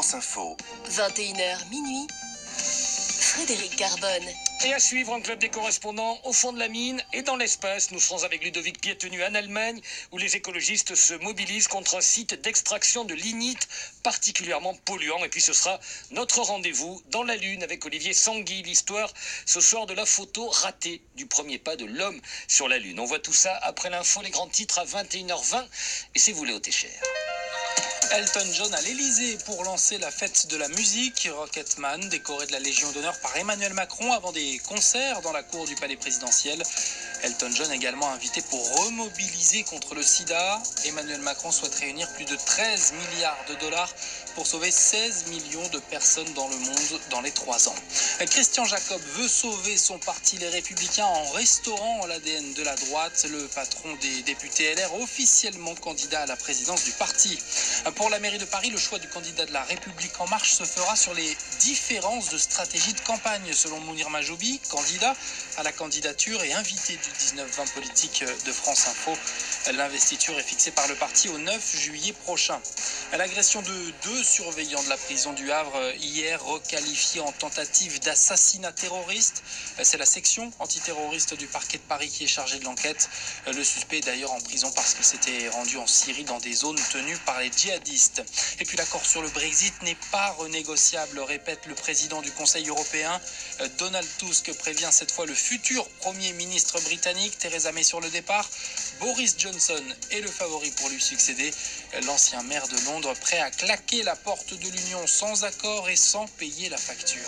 France Info. 21h minuit, Frédéric Carbone. Et à suivre un club des correspondants au fond de la mine et dans l'espace. Nous serons avec Ludovic Piétenu en Allemagne où les écologistes se mobilisent contre un site d'extraction de lignite particulièrement polluant. Et puis ce sera notre rendez-vous dans la Lune avec Olivier Sanguy. L'histoire ce soir de la photo ratée du premier pas de l'homme sur la Lune. On voit tout ça après l'info, les grands titres à 21h20. Et c'est vous Léo Técher. Elton John à l'Elysée pour lancer la fête de la musique. Rocketman, décoré de la Légion d'honneur par Emmanuel Macron avant des concerts dans la cour du palais présidentiel. Elton John également invité pour remobiliser contre le sida. Emmanuel Macron souhaite réunir plus de 13 milliards de dollars pour sauver 16 millions de personnes dans le monde dans les 3 ans. Christian Jacob veut sauver son parti Les Républicains en restaurant l'ADN de la droite. Le patron des députés LR officiellement candidat à la présidence du parti. Pour la mairie de Paris, le choix du candidat de la République En Marche se fera sur les différences de stratégie de campagne, selon Mounir Majoubi, candidat à la candidature et invité du 19-20 politique de France Info. L'investiture est fixée par le parti au 9 juillet prochain. L'agression de 2 surveillants de la prison du Havre hier requalifiée en tentative d'assassinat terroriste. C'est la section antiterroriste du parquet de Paris qui est chargée de l'enquête. Le suspect est d'ailleurs en prison parce qu'il s'était rendu en Syrie dans des zones tenues par les djihadistes. Et puis l'accord sur le Brexit n'est pas renégociable, répète le président du Conseil européen. Donald Tusk prévient cette fois le futur Premier ministre britannique. Theresa May sur le départ. Boris Johnson est le favori pour lui succéder. L'ancien maire de Londres prêt à claquer la porte de l'Union sans accord et sans payer la facture.